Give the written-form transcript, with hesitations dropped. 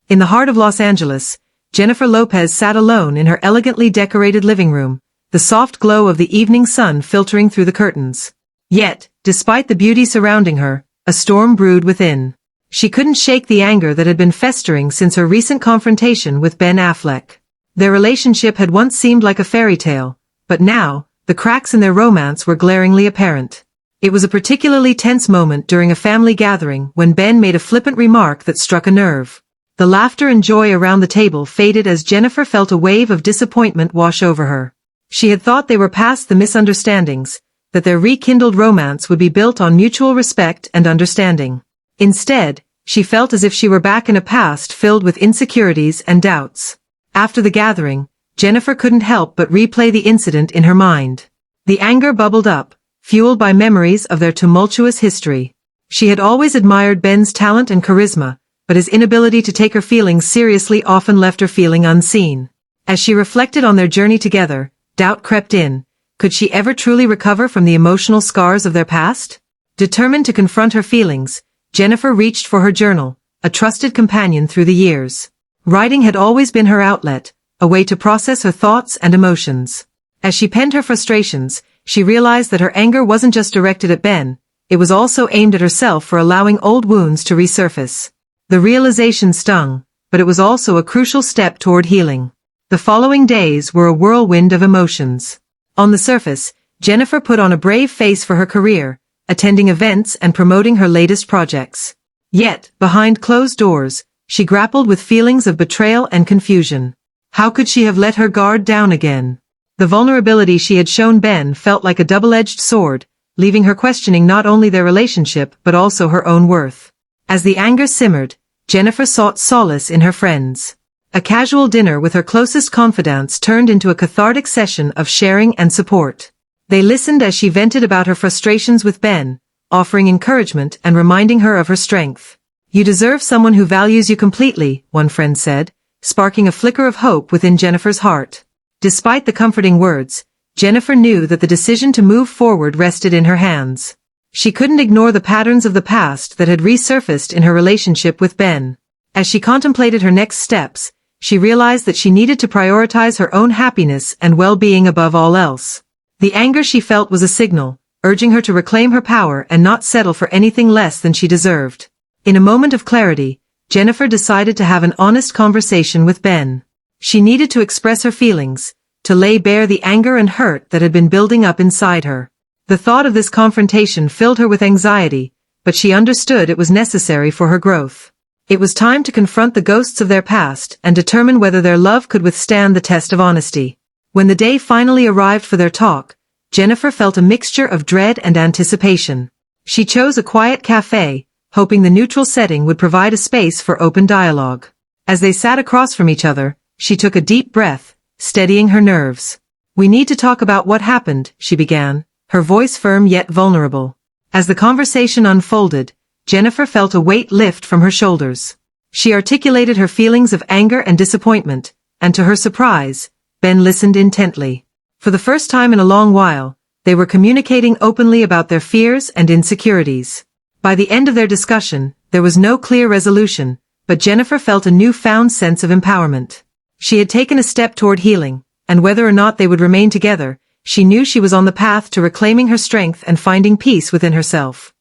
In the heart of Los Angeles, Jennifer Lopez sat alone in her elegantly decorated living room, the soft glow of the evening sun filtering through the curtains. Yet, despite the beauty surrounding her, a storm brewed within. She couldn't shake the anger that had been festering since her recent confrontation with Ben Affleck. Their relationship had once seemed like a fairy tale, but now, the cracks in their romance were glaringly apparent. It was a particularly tense moment during a family gathering when Ben made a flippant remark that struck a nerve. The laughter and joy around the table faded as Jennifer felt a wave of disappointment wash over her. She had thought they were past the misunderstandings, that their rekindled romance would be built on mutual respect and understanding. Instead, she felt as if she were back in a past filled with insecurities and doubts. After the gathering, Jennifer couldn't help but replay the incident in her mind. The anger bubbled up, fueled by memories of their tumultuous history. She had always admired Ben's talent and charisma, but his inability to take her feelings seriously often left her feeling unseen. As she reflected on their journey together, doubt crept in. Could she ever truly recover from the emotional scars of their past? Determined to confront her feelings, Jennifer reached for her journal, a trusted companion through the years. Writing had always been her outlet, a way to process her thoughts and emotions. As she penned her frustrations, she realized that her anger wasn't just directed at Ben, it was also aimed at herself for allowing old wounds to resurface. The realization stung, but it was also a crucial step toward healing. The following days were a whirlwind of emotions. On the surface, Jennifer put on a brave face for her career, attending events and promoting her latest projects. Yet, behind closed doors, she grappled with feelings of betrayal and confusion. How could she have let her guard down again? The vulnerability she had shown Ben felt like a double-edged sword, leaving her questioning not only their relationship but also her own worth. As the anger simmered, Jennifer sought solace in her friends. A casual dinner with her closest confidants turned into a cathartic session of sharing and support. They listened as she vented about her frustrations with Ben, offering encouragement and reminding her of her strength. "You deserve someone who values you completely," one friend said, sparking a flicker of hope within Jennifer's heart. Despite the comforting words, Jennifer knew that the decision to move forward rested in her hands. She couldn't ignore the patterns of the past that had resurfaced in her relationship with Ben. As she contemplated her next steps, she realized that she needed to prioritize her own happiness and well-being above all else. The anger she felt was a signal, urging her to reclaim her power and not settle for anything less than she deserved. In a moment of clarity, Jennifer decided to have an honest conversation with Ben. She needed to express her feelings, to lay bare the anger and hurt that had been building up inside her. The thought of this confrontation filled her with anxiety, but she understood it was necessary for her growth. It was time to confront the ghosts of their past and determine whether their love could withstand the test of honesty. When the day finally arrived for their talk, Jennifer felt a mixture of dread and anticipation. She chose a quiet cafe, hoping the neutral setting would provide a space for open dialogue. As they sat across from each other, she took a deep breath, steadying her nerves. "We need to talk about what happened," she began, her voice firm yet vulnerable. As the conversation unfolded, Jennifer felt a weight lift from her shoulders. She articulated her feelings of anger and disappointment, and to her surprise, Ben listened intently. For the first time in a long while, they were communicating openly about their fears and insecurities. By the end of their discussion, there was no clear resolution, but Jennifer felt a newfound sense of empowerment. She had taken a step toward healing, and whether or not they would remain together, she knew she was on the path to reclaiming her strength and finding peace within herself.